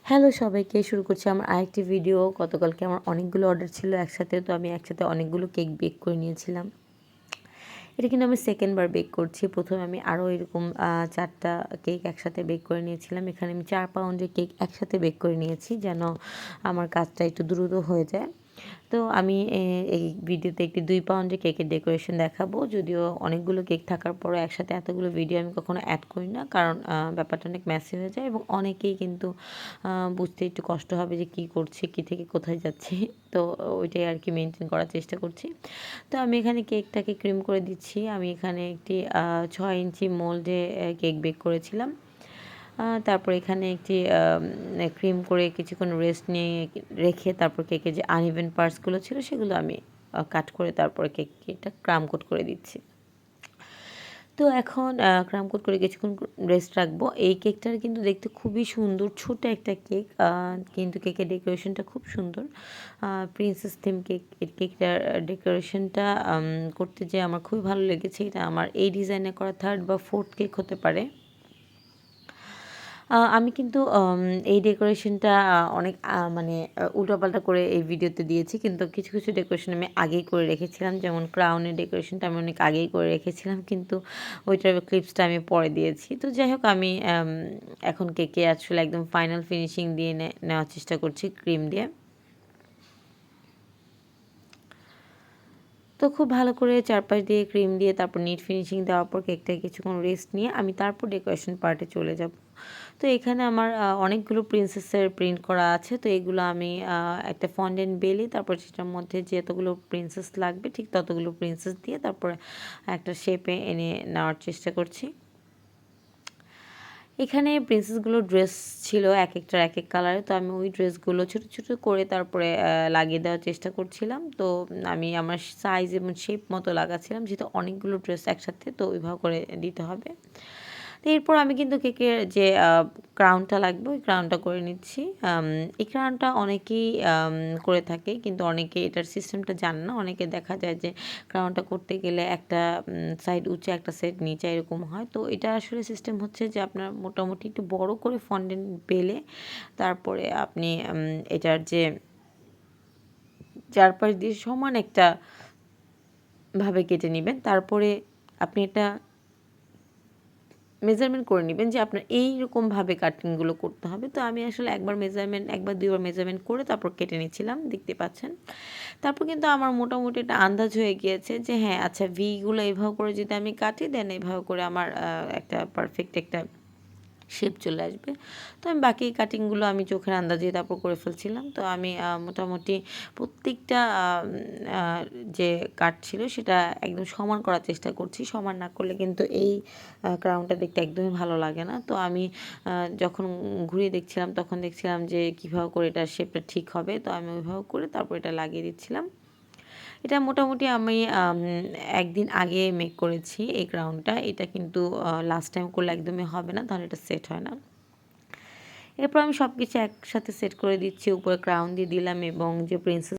Hello সবাইকে, শুরু করছি আমার আরেকটি ভিডিও। গতকালকে আমার অনেকগুলো অর্ডার ছিল একসাথে, তো আমি একসাথে অনেকগুলো কেক বেক করে নিয়েছিলাম। এটা কিন্তু আমি সেকেন্ডবার বেক করছি। প্রথমে আমি আরও এরকম 4টা কেক একসাথে বেক করে নিয়েছিলাম। এখানে আমি 4 পাউন্ডের কেক একসাথে বেক করে নিয়েছি যেন আমার কাজটা একটু দ্রুত হয়ে যায়। তো আমি এই ভিডিওতে একটি 2 পাউন্ডের কেকের ডেকোরেশন দেখাবো। যদিও অনেকগুলো কেক থাকার পরও একসাথে এতগুলো ভিডিও আমি কখনো অ্যাড করি না, কারণ ব্যাপারটা অনেক মেসি হয়ে যায় এবং অনেকেই কিন্তু বুঝতে একটু কষ্ট হবে যে কী করছি, কী থেকে কোথায় যাচ্ছি। তো ওইটাই আর কি মেনটেন করার চেষ্টা করছি। তো আমি এখানে কেকটাকে ক্রিম করে দিচ্ছি। আমি এখানে একটি 6 ইঞ্চি মোল্ডে কেক বেক করেছিলাম। তারপর এখানে একটি ক্রিম করে কিছুক্ষণ রেস্ট নিয়ে রেখে তারপর কেকের যে আনইভেন পার্টসগুলো ছিল সেগুলো আমি কাট করে তারপরে কেকটা ক্রাম কোট করে দিচ্ছি। তো এখন ক্রাম কোট করে কিছুক্ষণ রেস্ট রাখবো। এই কেকটার কিন্তু দেখতে খুবই সুন্দর, ছোট একটা কেক, কিন্তু কেকের ডেকোরেশনটা খুব সুন্দর। প্রিন্সেস থিম কেক, এই কেকটার ডেকোরেশনটা করতে যেয়ে আমার খুবই ভালো লেগেছে। এটা আমার এই ডিজাইনে করা 3rd বা 4th কেক হতে পারে। আমি কিন্তু এই ডেকোরেশনটা অনেক মানে উল্টাপাল্টা করে এই ভিডিওতে দিয়েছি। কিন্তু কিছু, কিছু ডেকোরেশন আমি আগেই করে রেখেছিলাম। যেমন ক্রাউনের ডেকোরেশনটা আমি অনেক আগেই করে রেখেছিলাম। কিন্তু ওইটার ক্লিপসটা আমি পরে দিয়েছি। তো যাই হোক, আমি এখন কেকে আসলে একদম ফাইনাল ফিনিশিং দিয়ে নেওয়ার চেষ্টা করছি ক্রিম দিয়ে। তো খুব ভালো করে চারপাশ দিয়ে ক্রিম দিয়ে তারপর নিট ফিনিশিং দেওয়ার পর কেকটাকে কিছুক্ষণ রেস্ট নিয়ে আমি তারপর ডেকোরেশন পার্টে চলে যাব। তো এখানে আমার অনেকগুলো প্রিন্সেসের প্রিন্ট করা আছে। তো এগুলো আমি একটা ফন্ডেন্ট বেলি, তারপর সেটার মধ্যে যতগুলো প্রিন্সেস লাগবে ঠিক ততগুলো প্রিন্সেস দিয়ে তারপরে একটা শেপে এনে নেওয়ার চেষ্টা করছি। এখানে প্রিন্সেসগুলোর ড্রেস ছিল এক একটার এক এক কালারে। তো আমি ওই ড্রেসগুলো ছোট ছোট করে তারপরে লাগিয়ে দেওয়ার চেষ্টা করছিলাম। তো আমি আমার সাইজ এবং শেপ মতো লাগাচ্ছিলাম, যেহেতু অনেকগুলো ড্রেস একসাথে, তো ওইভাবে করে দিতে হবে। তো এরপর আমি কিন্তু কেকের যে ক্রাউনটা লাগবে ওই ক্রাউনটা করে নিচ্ছি। এই ক্রাউনটা অনেকেই করে থাকে, কিন্তু অনেকে এটার সিস্টেমটা জানে না। অনেকে দেখা যায় যে ক্রাউনটা করতে গেলে একটা সাইড উঁচু একটা সাইড নিচে এরকম হয়। তো এটা আসলে সিস্টেম হচ্ছে যে আপনার মোটামুটি একটু বড় করে ফন্ডেন্ট বেলে তারপরে আপনি এটার যে চারপাশ দিয়ে সমান একটা ভাবে কেটে নেবেন। তারপরে আপনি এটা মেজারমেন্ট করে নেবেন যে আপনার এইরকমভাবে কাটিংগুলো করতে হবে। তো আমি আসলে একবার 2বার মেজারমেন্ট করে তারপর কেটে নিচ্ছিলাম, দেখতে পাচ্ছেন। তারপর কিন্তু আমার মোটামুটি একটা আন্দাজ হয়ে গিয়েছে যে হ্যাঁ, আচ্ছা ভিগুলো এভাবে করে যদি আমি কাটি দেন এভাবে করে আমার একটা পারফেক্ট একটা শেপ চলে আসবে। তো আমি বাকি কাটিংগুলো আমি চোখের আন্দাজে তারপর করে ফেলছিলাম। তো আমি মোটামুটি প্রত্যেকটা যে কাট ছিল সেটা একদম সমান করার চেষ্টা করছি। সমান না করলে কিন্তু এই ক্রাউনটা দেখতে একদমই ভালো লাগে না। তো আমি যখন ঘুরিয়ে দেখছিলাম তখন দেখছিলাম যে কীভাবে করে এটার শেপটা ঠিক হবে। তো আমি ওইভাবে করে তারপর এটা লাগিয়ে দিচ্ছিলাম। এটা মোটামুটি আমি একদিন আগে মেক করেছি এই ক্রাউনটা। এটা কিন্তু লাস্ট টাইম করলে একদমই হবে না, তাহলে এটা সেট হয় না। এরপর আমি সব কিছু একসাথে সেট করে দিচ্ছি। উপরে ক্রাউন দিয়ে দিলাম এবং যে প্রিন্সেস